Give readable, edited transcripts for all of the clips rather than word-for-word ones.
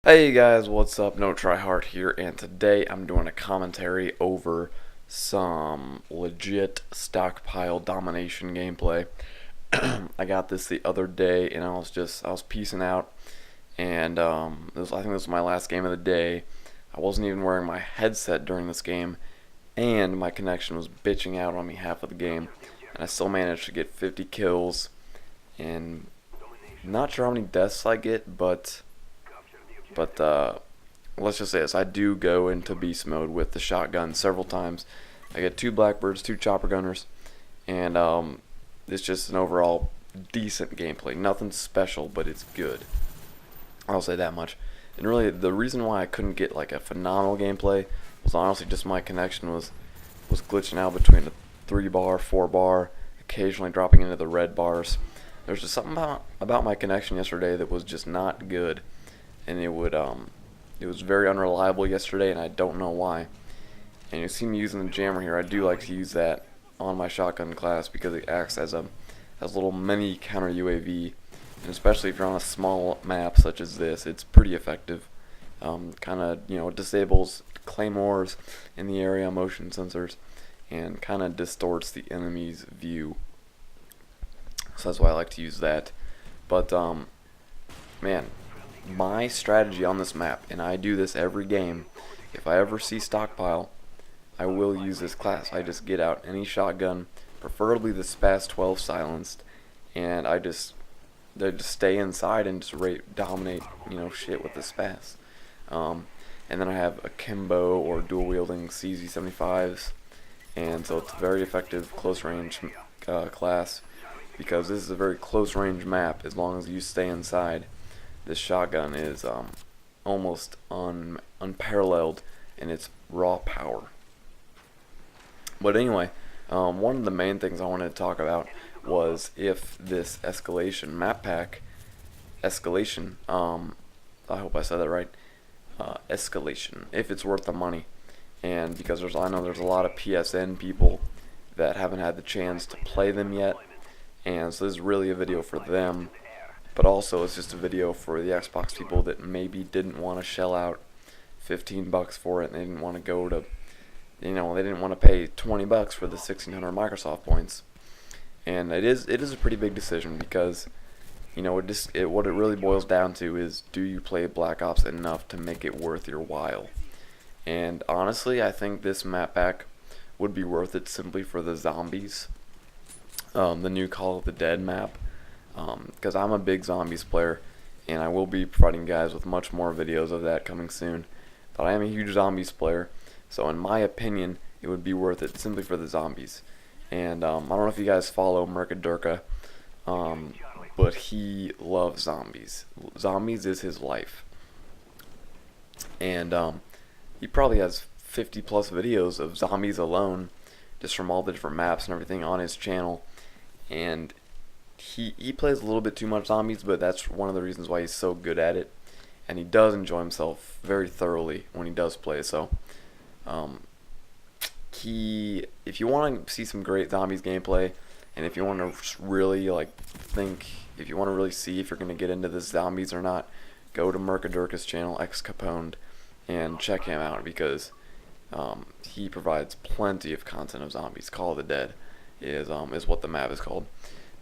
Hey guys, what's up? NoTryHard here, and today I'm doing a commentary over some legit stockpile domination gameplay. I got this the other day, and I was piecing out, and I think this was my last game of the day. I wasn't even wearing my headset during this game, and my connection was bitching out on me half of the game, and I still managed to get 50 kills, and not sure how many deaths I get, but let's just say this: I do go into beast mode with the shotgun several times. I get 2 blackbirds, 2 chopper gunners, and it's just an overall decent gameplay. Nothing special, but it's good. I'll say that much. And really, the reason why I couldn't get like a phenomenal gameplay was honestly just my connection was glitching out between the 3 bar, 4 bar, occasionally dropping into the red bars. There's just something about my connection yesterday that was just not good, and it was very unreliable yesterday, and I don't know why. And you see me using the jammer here. I do like to use that on my shotgun class because it acts as a little mini counter UAV, and especially if you're on a small map such as this, it's pretty effective. Kind of disables claymores in the area, motion sensors, and kind of distorts the enemy's view. So that's why I like to use that. But man, my strategy on this map, and I do this every game, if I ever see stockpile, I will use this class. I just get out any shotgun, preferably the SPAS 12 silenced, and I just stay inside and just dominate shit with the SPAS. And then I have akimbo or dual wielding CZ75s, and so it's a very effective close range class, because this is a very close range map. As long as you stay inside, this shotgun is almost unparalleled in its raw power. But anyway, one of the main things I wanted to talk about was if this Escalation map pack, Escalation, I hope I said that right, Escalation, if it's worth the money. And because I know there's a lot of PSN people that haven't had the chance to play them yet, and so this is really a video for them. But also, it's just a video for the Xbox people that maybe didn't want to shell out $15 for it, and they didn't want to go to, they didn't want to pay $20 for the 1,600 Microsoft points. And it is a pretty big decision, because what it really boils down to is, do you play Black Ops enough to make it worth your while? And honestly, I think this map pack would be worth it simply for the zombies, the new Call of the Dead map. Because I'm a big zombies player, and I will be providing you guys with much more videos of that coming soon. But I am a huge zombies player, so in my opinion, it would be worth it simply for the zombies. And I don't know if you guys follow Mercadurka, but he loves zombies. Zombies is his life. And he probably has 50 plus videos of zombies alone, just from all the different maps and everything on his channel. And he plays a little bit too much zombies, but that's one of the reasons why he's so good at it, and he does enjoy himself very thoroughly when he does play. So if you want to see some great zombies gameplay, and if you want to really if you want to really see if you're going to get into this zombies or not, go to Mercadurka's channel, X Capone, and check him out, because he provides plenty of content of zombies. Call of the Dead is what the map is called.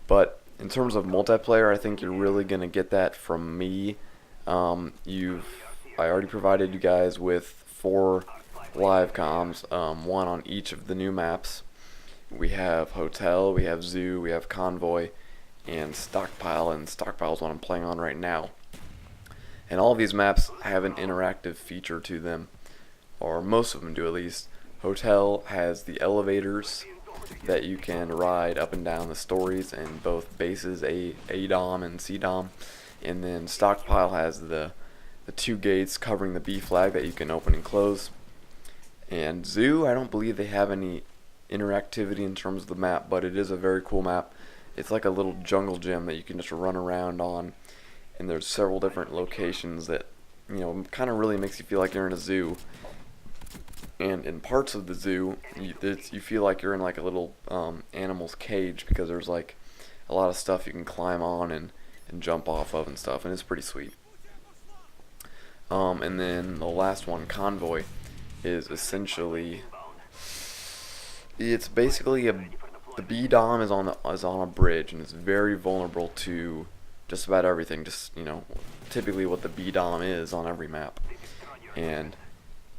But in terms of multiplayer, I think you're really going to get that from me. I already provided you guys with 4 live comms, 1 on each of the new maps. We have Hotel, we have Zoo, we have Convoy, and Stockpile, and Stockpile is what I'm playing on right now. And all of these maps have an interactive feature to them, or most of them do at least. Hotel has the elevators that you can ride up and down the stories in both bases, A-Dom and C-Dom. And then Stockpile has the 2 gates covering the B flag that you can open and close. And Zoo, I don't believe they have any interactivity in terms of the map, but it is a very cool map. It's like a little jungle gym that you can just run around on, and there's several different locations that kind of really makes you feel like you're in a zoo. And in parts of the zoo, you feel like you're in like a little animal's cage, because there's like a lot of stuff you can climb on and jump off of and stuff, and it's pretty sweet. And then the last one, Convoy, is essentially, it's basically the B dom is on a bridge, and it's very vulnerable to just about everything. Just, typically what the B dom is on every map, and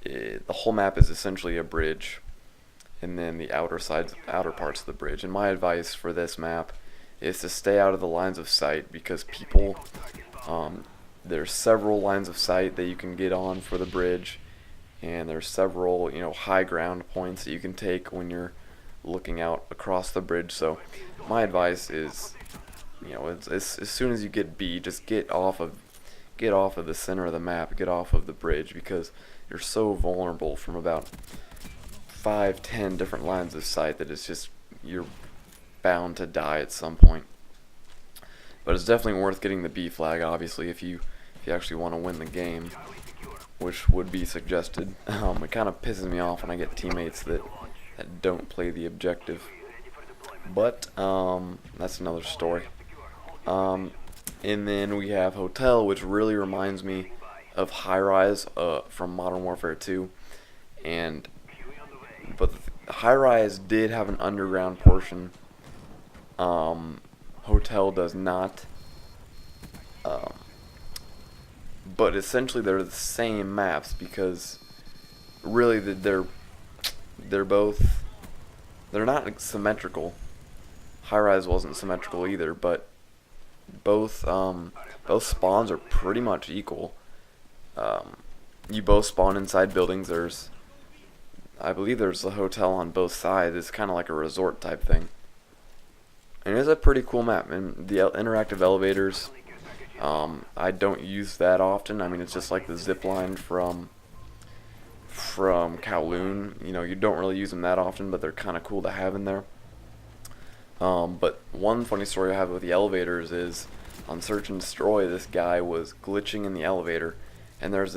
the whole map is essentially a bridge, and then the outer parts of the bridge. And my advice for this map is to stay out of the lines of sight, because people, there's several lines of sight that you can get on for the bridge, and there's several high ground points that you can take when you're looking out across the bridge. So my advice is, as soon as you get B, just get off of the center of the map, get off of the bridge, because you're so vulnerable from about 5-10 different lines of sight that it's just, you're bound to die at some point. But it's definitely worth getting the B flag, obviously, if you actually want to win the game, which would be suggested. It kind of pisses me off when I get teammates that don't play the objective, but that's another story. And then we have Hotel, which really reminds me of High Rise from Modern Warfare 2, but High Rise did have an underground portion. Hotel does not. But essentially they're the same maps, because really they're not symmetrical. High Rise wasn't symmetrical either, but both spawns are pretty much equal. You both spawn inside buildings. I believe there's a hotel on both sides. It's kind of like a resort type thing, and it's a pretty cool map. And the interactive elevators, I don't use that often. I mean, it's just like the zip line from Kowloon. You don't really use them that often, but they're kind of cool to have in there. But one funny story I have with the elevators is, on Search and Destroy, this guy was glitching in the elevator, and there's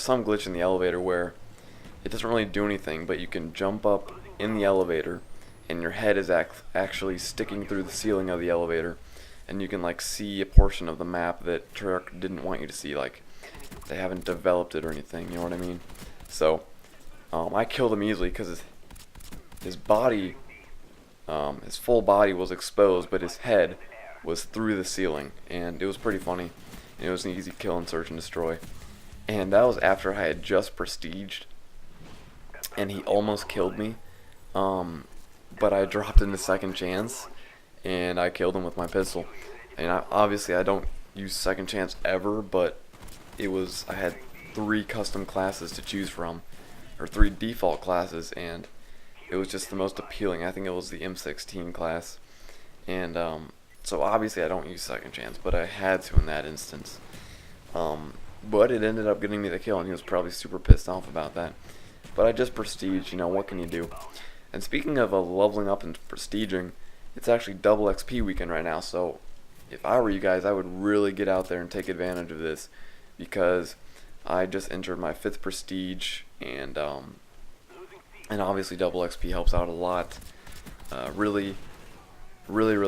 some glitch in the elevator where it doesn't really do anything, but you can jump up in the elevator, and your head is actually sticking through the ceiling of the elevator, and you can see a portion of the map that Treyarch didn't want you to see. Like, they haven't developed it or anything, you know what I mean? So I killed him easily, because his body, his full body was exposed, but his head was through the ceiling, and it was pretty funny. And it was an easy kill in Search and Destroy. And that was after I had just prestiged, and he almost killed me, but I dropped in the second chance, and I killed him with my pistol. And obviously I don't use second chance ever, but I had 3 custom classes to choose from, or 3 default classes, and it was just the most appealing. I think it was the M16 class, and so obviously I don't use second chance, but I had to in that instance. But it ended up getting me the kill, and he was probably super pissed off about that. But I just prestige, what can you do? And speaking of leveling up and prestiging, it's actually double XP weekend right now, so if I were you guys, I would really get out there and take advantage of this, because I just entered my 5th prestige, and obviously double XP helps out a lot. Really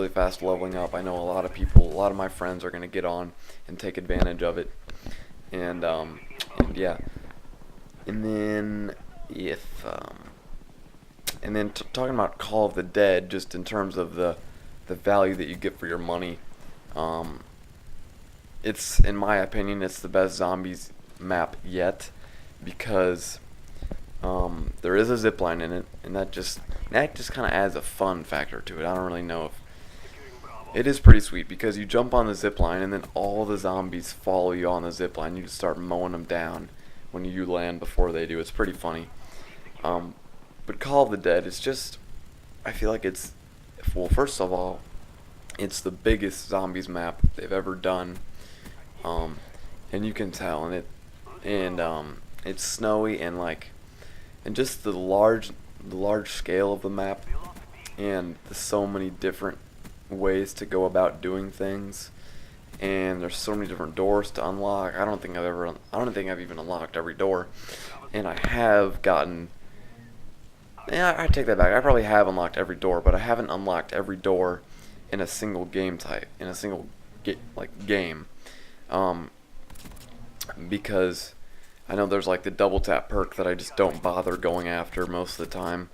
fast leveling up. I know a lot of my friends are going to get on and take advantage of it, and yeah. And then talking about Call of the Dead, just in terms of the value that you get for your money, it's, in my opinion, it's the best zombies map yet, because there is a zipline in it, and that just kind of adds a fun factor to it. I don't really know if it is pretty sweet, because you jump on the zipline, and then all the zombies follow you on the zipline. You just start mowing them down when you land before they do. It's pretty funny. But Call of the Dead, it's just, I feel like it's, well, first of all, it's the biggest zombies map they've ever done, and you can tell, and it's snowy, and just the large scale of the map, and there's so many different ways to go about doing things, and there's so many different doors to unlock. I don't think I've even unlocked every door, and I have gotten, I take that back. I probably have unlocked every door, but I haven't unlocked every door in a single game type, in a single game, because I know there's like the double tap perk that I just don't bother going after most of the time.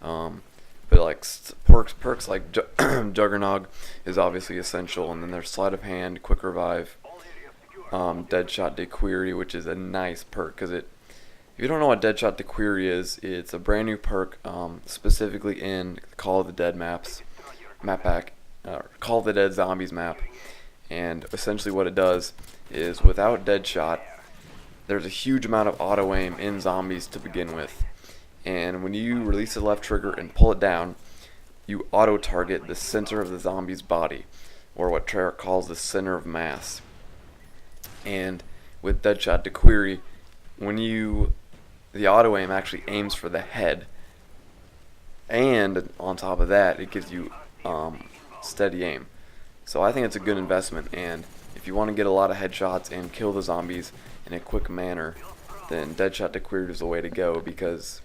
But like perks like Juggernog is obviously essential, and then there's Sleight of Hand, Quick Revive, Deadshot Dequery, which is a nice perk because it. If you don't know what Deadshot Dequery is, it's a brand new perk specifically in Call of the Dead map pack, Call of the Dead Zombies map, and essentially what it does is without Deadshot, there's a huge amount of auto aim in zombies to begin with. And when you release the left trigger and pull it down, you auto-target the center of the zombie's body, or what Treyarch calls the center of mass. And with Deadshot Dequery, the auto-aim actually aims for the head, and on top of that, it gives you steady aim. So I think it's a good investment, and if you want to get a lot of headshots and kill the zombies in a quick manner, then Deadshot Dequery is the way to go, because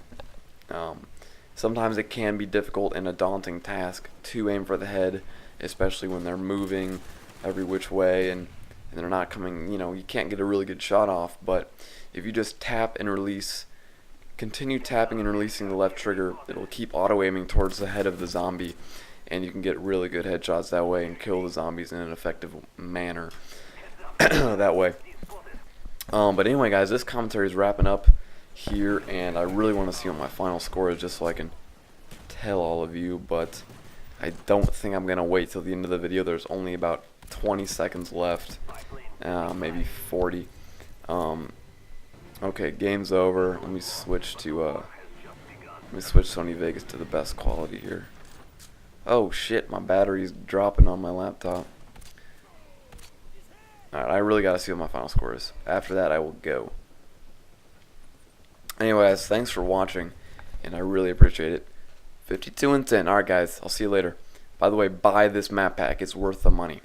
sometimes it can be difficult and a daunting task to aim for the head, especially when they're moving every which way and they're not coming, you can't get a really good shot off. But if you just tap and release, continue tapping and releasing the left trigger, it'll keep auto aiming towards the head of the zombie, and you can get really good headshots that way and kill the zombies in an effective manner that way. But anyway, guys, this commentary is wrapping up here, and I really want to see what my final score is just so I can tell all of you, but I don't think I'm going to wait till the end of the video. There's only about 20 seconds left, maybe 40. Okay, game's over. Let me switch Sony Vegas to the best quality here. Oh shit, my battery's dropping on my laptop. Alright, I really gotta see what my final score is. After that, I will go. Anyway, guys, thanks for watching, and I really appreciate it. 52 and 10. Alright, guys, I'll see you later. By the way, buy this map pack. It's worth the money.